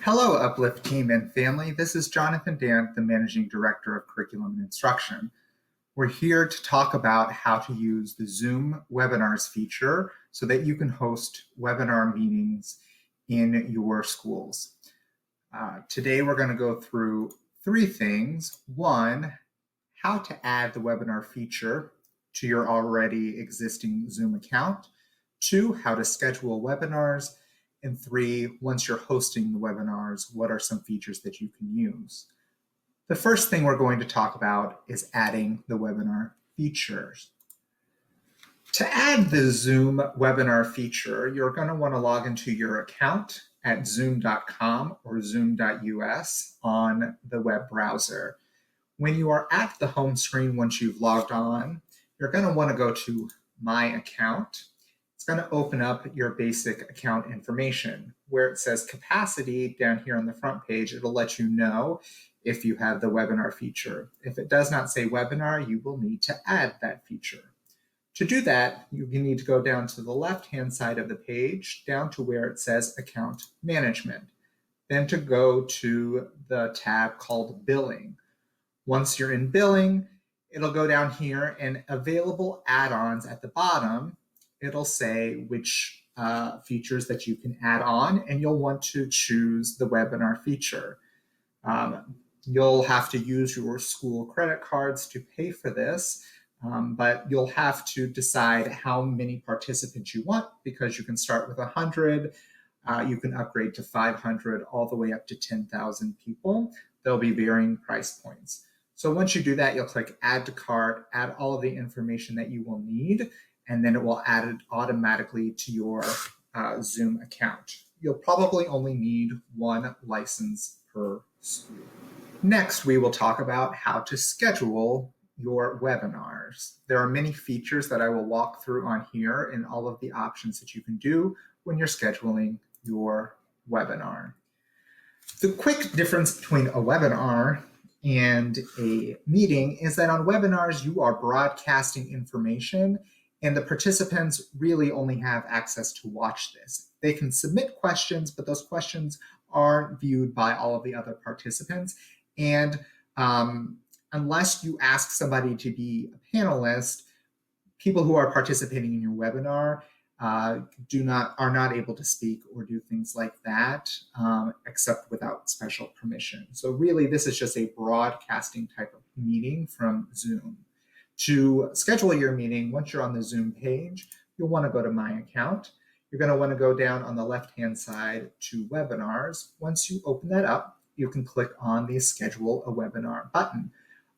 Hello, Uplift team and family. This is Jonathan Dant, the Managing Director of Curriculum and Instruction. We're here to talk about how to use the Zoom webinars feature so that you can host webinar meetings in your schools. Today, we're going to go through three things. One, how to add the webinar feature to your already existing Zoom account. Two, how to schedule webinars. And three, once you're hosting the webinars, what are some features that you can use? The first thing we're going to talk about is adding the webinar features. To add the Zoom webinar feature, you're going to want to log into your account at zoom.com or zoom.us on the web browser. When you are at the home screen, once you've logged on, you're going to want to go to My Account. It's going to open up your basic account information. Where it says capacity down here on the front page, it'll let you know if you have the webinar feature. If it does not say webinar, you will need to add that feature. To do that, you need to go down to the left-hand side of the page, down to where it says account management. Then to go to the tab called billing. Once you're in billing, it'll go down here and available add-ons at the bottom. It'll say which features that you can add on, and you'll want to choose the webinar feature. You'll have to use your school credit cards to pay for this, but you'll have to decide how many participants you want, because you can start with 100, you can upgrade to 500, all the way up to 10,000 people. There'll be varying price points. So once you do that, you'll click Add to Cart, add all of the information that you will need, and then it will add it automatically to your Zoom account. You'll probably only need one license per school. Next, we will talk about how to schedule your webinars. There are many features that I will walk through on here and all of the options that you can do when you're scheduling your webinar. The quick difference between a webinar and a meeting is that on webinars, you are broadcasting information, and the participants really only have access to watch this. They can submit questions, but those questions aren't viewed by all of the other participants. And unless you ask somebody to be a panelist, people who are participating in your webinar are not able to speak or do things like that, except without special permission. So really, this is just a broadcasting type of meeting from Zoom. To schedule your meeting, once you're on the Zoom page, you'll want to go to My Account. You're going to want to go down on the left-hand side to Webinars. Once you open that up, you can click on the Schedule a Webinar button.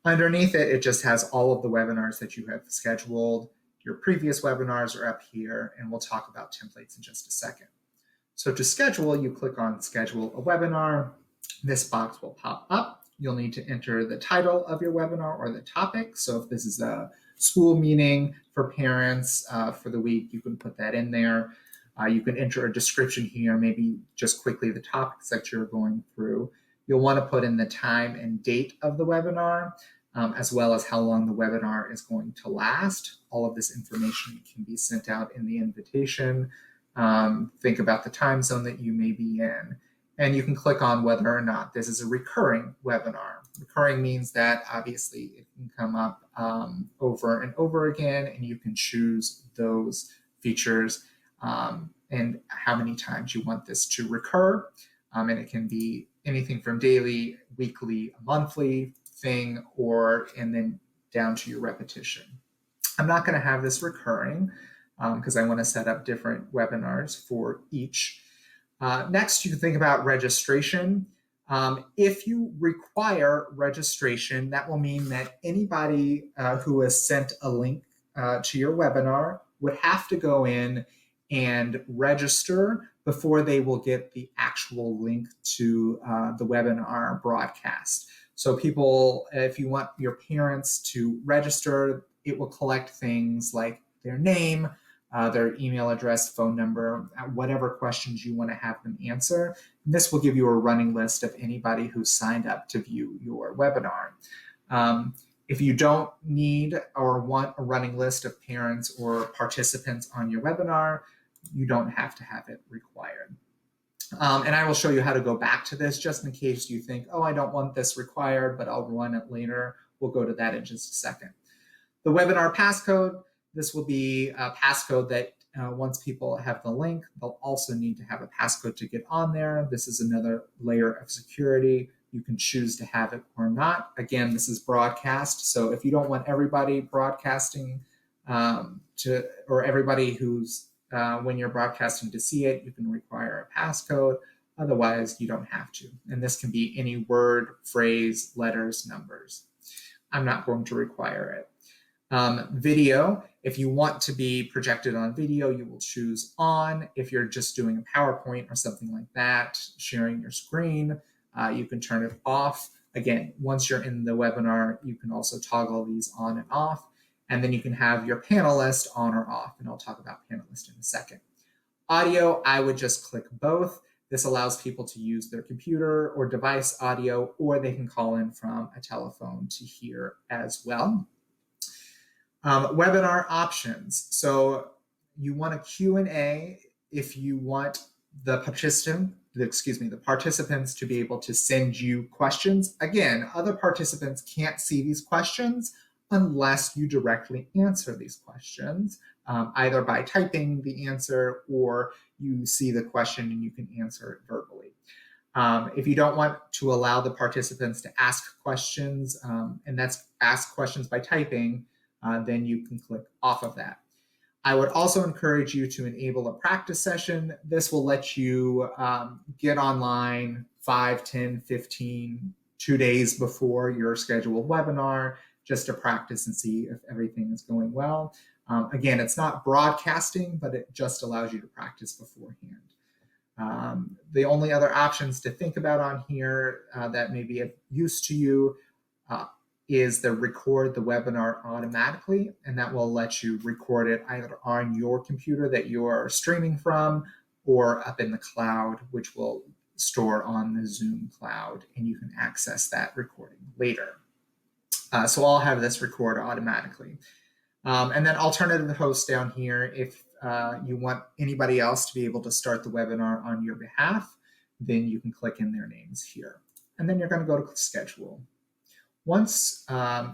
Underneath it, it just has all of the webinars that you have scheduled. Your previous webinars are up here, and we'll talk about templates in just a second. So to schedule, you click on Schedule a Webinar. This box will pop up. You'll need to enter the title of your webinar or the topic. So if this is a school meeting for parents for the week, you can put that in there. You can enter a description here, maybe just quickly the topics that you're going through. You'll want to put in the time and date of the webinar, as well as how long the webinar is going to last. All of this information can be sent out in the invitation. Think about the time zone that you may be in. And you can click on whether or not this is a recurring webinar. Recurring means that obviously it can come up over and over again, and you can choose those features and how many times you want this to recur. And it can be anything from daily, weekly, monthly thing, and then down to your repetition. I'm not going to have this recurring because I want to set up different webinars for each. Next, you can think about registration. If you require registration, that will mean that anybody who has sent a link to your webinar would have to go in and register before they will get the actual link to the webinar broadcast. So people, if you want your parents to register, it will collect things like their name, their email address, phone number, whatever questions you want to have them answer. And this will give you a running list of anybody who signed up to view your webinar. If you don't need or want a running list of parents or participants on your webinar, you don't have to have it required. And I will show you how to go back to this just in case you think, oh, I don't want this required, but I'll run it later. We'll go to that in just a second. The webinar passcode, this will be a passcode that once people have the link, they'll also need to have a passcode to get on there. This is another layer of security. You can choose to have it or not. Again, this is broadcast. So if you don't want everybody broadcasting or everybody who's when you're broadcasting to see it, you can require a passcode. Otherwise, you don't have to. And this can be any word, phrase, letters, numbers. I'm not going to require it. Video, if you want to be projected on video, you will choose on. If you're just doing a PowerPoint or something like that, sharing your screen, you can turn it off. Again, once you're in the webinar, you can also toggle these on and off. And then you can have your panelist on or off, and I'll talk about panelist in a second. Audio, I would just click both. This allows people to use their computer or device audio, or they can call in from a telephone to hear as well. Webinar options. So you want a Q&A if you want the participants to be able to send you questions. Again, other participants can't see these questions unless you directly answer these questions, either by typing the answer or you see the question and you can answer it verbally. If you don't want to allow the participants to ask questions, and that's ask questions by typing, then you can click off of that. I would also encourage you to enable a practice session. This will let you get online 5, 10, 15, 2 days before your scheduled webinar, just to practice and see if everything is going well. Again, it's not broadcasting, but it just allows you to practice beforehand. The only other options to think about on here that may be of use to you is the record the webinar automatically, and that will let you record it either on your computer that you are streaming from or up in the cloud, which will store on the Zoom cloud, and you can access that recording later. So I'll have this record automatically. And then alternative host down here, if you want anybody else to be able to start the webinar on your behalf, then you can click in their names here. And then you're going to go to schedule. Once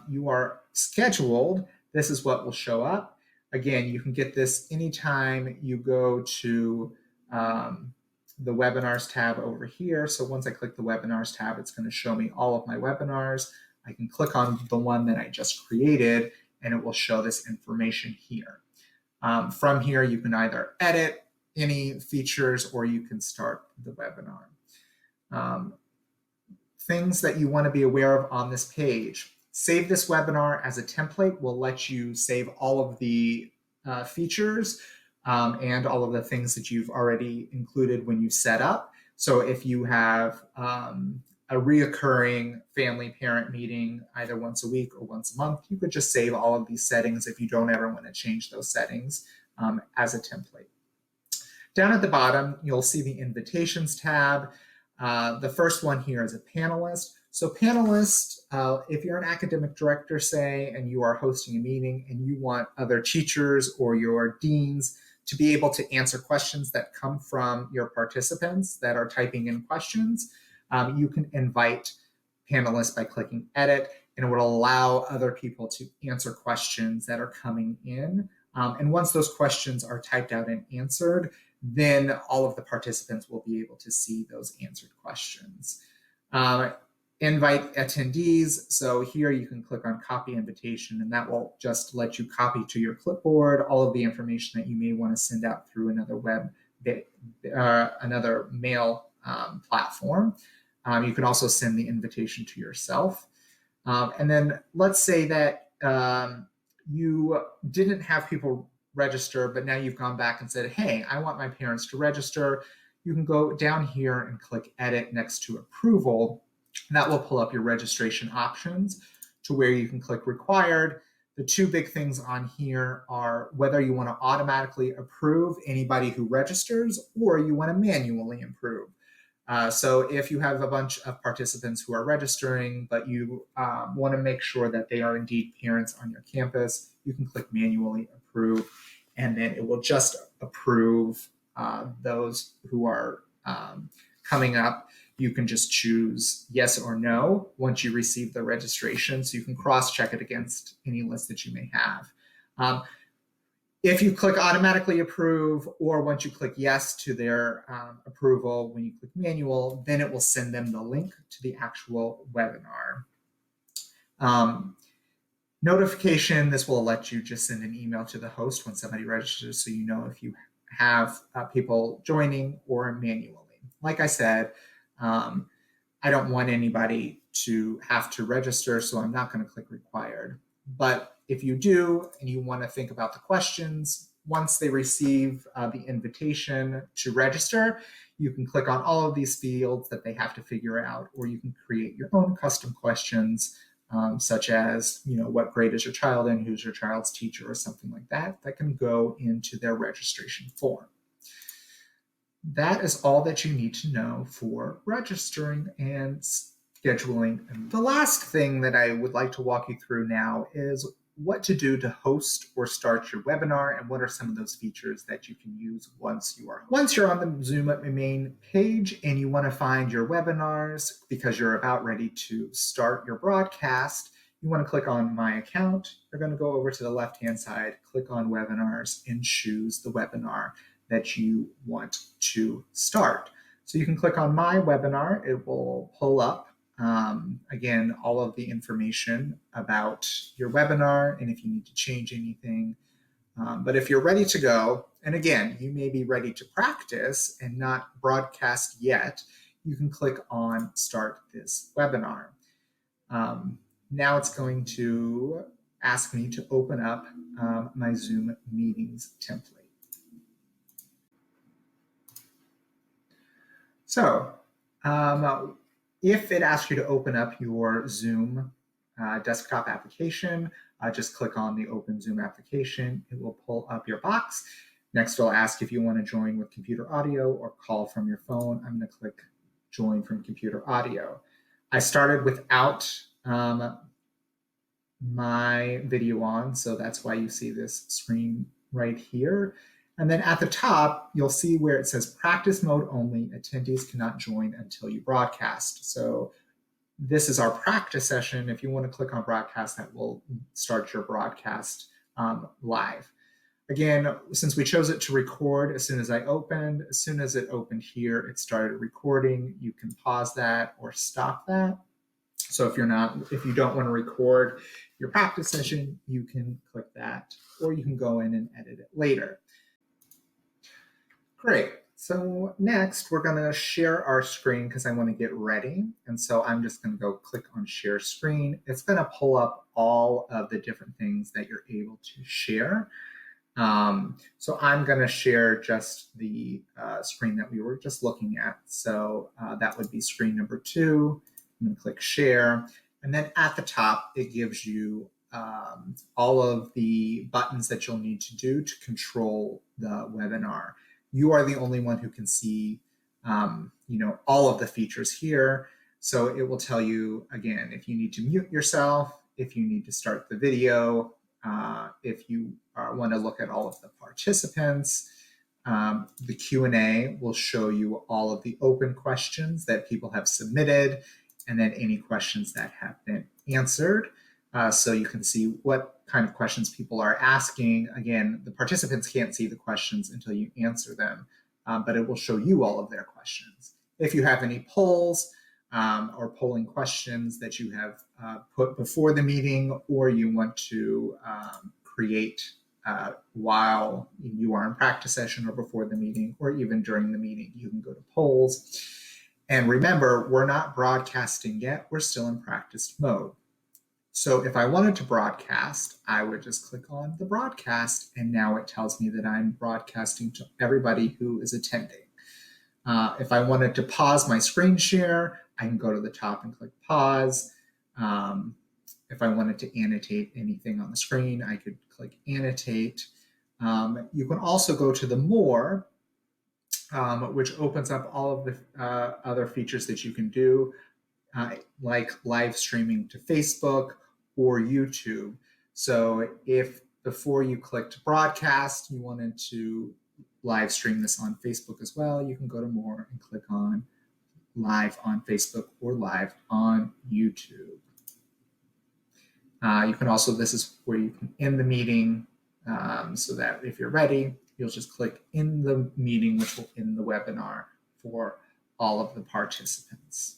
you are scheduled, this is what will show up. Again, you can get this anytime you go to the webinars tab over here. So once I click the webinars tab, it's going to show me all of my webinars. I can click on the one that I just created and it will show this information here. From here, you can either edit any features or you can start the webinar. Things that you want to be aware of on this page. Save this webinar as a template will let you save all of the features and all of the things that you've already included when you set up. So if you have a reoccurring family parent meeting either once a week or once a month, you could just save all of these settings if you don't ever want to change those settings as a template. Down at the bottom, you'll see the invitations tab. The first one here is a panelist. So panelist, if you're an academic director, say, and you are hosting a meeting and you want other teachers or your deans to be able to answer questions that come from your participants that are typing in questions, you can invite panelists by clicking edit, and it will allow other people to answer questions that are coming in. And once those questions are typed out and answered, then all of the participants will be able to see those answered questions. Invite attendees. So here you can click on copy invitation, and that will just let you copy to your clipboard all of the information that you may want to send out through another another mail platform. You can also send the invitation to yourself. And then let's say that you didn't have people register, but now you've gone back and said, hey, I want my parents to register. You can go down here and click edit next to approval. That will pull up your registration options to where you can click required. The two big things on here are whether you want to automatically approve anybody who registers or you want to manually approve. So if you have a bunch of participants who are registering, but you want to make sure that they are indeed parents on your campus, you can click manually approve, and then it will just approve those who are coming up, you can just choose yes or no once you receive the registration, so you can cross-check it against any list that you may have. If you click automatically approve, or once you click yes to their approval, when you click manual, then it will send them the link to the actual webinar. Notification, this will let you just send an email to the host when somebody registers, so you know if you have people joining or manually. Like I said, I don't want anybody to have to register, so I'm not going to click required. But if you do and you want to think about the questions, once they receive the invitation to register, you can click on all of these fields that they have to figure out, or you can create your own custom questions, such as, what grade is your child in, who's your child's teacher, or something like that, that can go into their registration form. That is all that you need to know for registering and scheduling. And the last thing that I would like to walk you through now is what to do to host or start your webinar, and what are some of those features that you can use once you're on the Zoom main page and you want to find your webinars because you're about ready to start your broadcast. You want to click on My Account. You're going to go over to the left-hand side, click on Webinars, and choose the webinar that you want to start. So you can click on My Webinar. It will pull up, again, all of the information about your webinar and if you need to change anything. But if you're ready to go, and again, you may be ready to practice and not broadcast yet, you can click on Start This Webinar. Now it's going to ask me to open up my Zoom Meetings template. So if it asks you to open up your Zoom desktop application, just click on the Open Zoom application. It will pull up your box. Next, it'll ask if you want to join with computer audio or call from your phone. I'm going to click Join from computer audio. I started without my video on, so that's why you see this screen right here. And then at the top, you'll see where it says practice mode only. Attendees cannot join until you broadcast. So this is our practice session. If you want to click on broadcast, that will start your broadcast live. Again, since we chose it to record as soon as it opened here, it started recording. You can pause that or stop that. So if you don't want to record your practice session, you can click that, or you can go in and edit it later. Great. So next, we're going to share our screen because I want to get ready. And so I'm just going to go click on Share Screen. It's going to pull up all of the different things that you're able to share. So I'm going to share just the screen that we were just looking at. So that would be screen number 2. I'm going to click Share. And then at the top, it gives you all of the buttons that you'll need to do to control the webinar. You are the only one who can see, all of the features here. So it will tell you, again, if you need to mute yourself, if you need to start the video, if you want to look at all of the participants. The Q&A will show you all of the open questions that people have submitted, and then any questions that have been answered. So you can see what kind of questions people are asking. Again, the participants can't see the questions until you answer them, but it will show you all of their questions. If you have any polls or polling questions that you have put before the meeting, or you want to create while you are in practice session or before the meeting, or even during the meeting, you can go to polls. And remember, we're not broadcasting yet. We're still in practice mode. So if I wanted to broadcast, I would just click on the broadcast, and now it tells me that I'm broadcasting to everybody who is attending. If I wanted to pause my screen share, I can go to the top and click pause. If I wanted to annotate anything on the screen, I could click annotate. You can also go to the more, which opens up all of the other features that you can do, like live streaming to Facebook or YouTube. So if before you clicked broadcast, you wanted to live stream this on Facebook as well, you can go to more and click on live on Facebook or live on YouTube. You can also, this is where you can end the meeting, so that if you're ready, you'll just click in the meeting, which will end the webinar for all of the participants.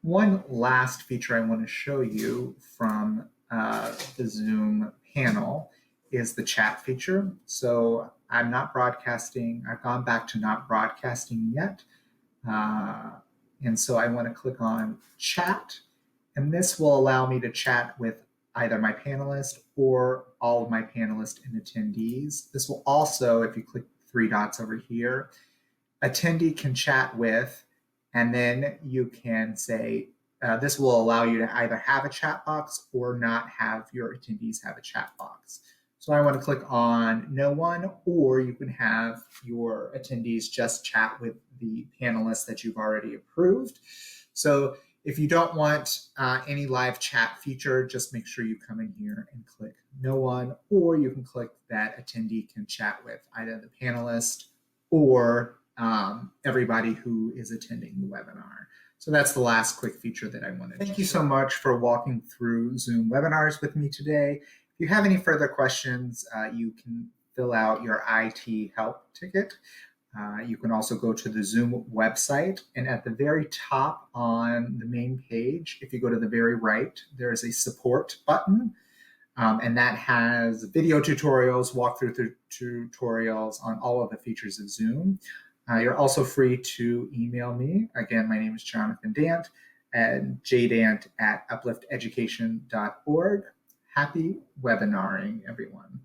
One last feature I want to show you from the Zoom panel is the chat feature. So I'm not broadcasting. I've gone back to not broadcasting yet. And so I want to click on chat. And this will allow me to chat with either my panelist or all of my panelists and attendees. This will also, if you click three dots over here, attendee can chat with, and then you can say, this will allow you to either have a chat box or not have your attendees have a chat box. So I want to click on no one, or you can have your attendees just chat with the panelists that you've already approved. So if you don't want any live chat feature, just make sure you come in here and click no one, or you can click that attendee can chat with either the panelist or everybody who is attending the webinar. So that's the last quick feature that I wanted to share. Thank you so much for walking through Zoom webinars with me today. If you have any further questions, you can fill out your IT help ticket. You can also go to the Zoom website, and at the very top on the main page, if you go to the very right, there is a support button, and that has video tutorials, walkthrough tutorials on all of the features of Zoom. You're also free to email me. Again, my name is Jonathan Dant at jdant@uplifteducation.org. Happy webinaring, everyone.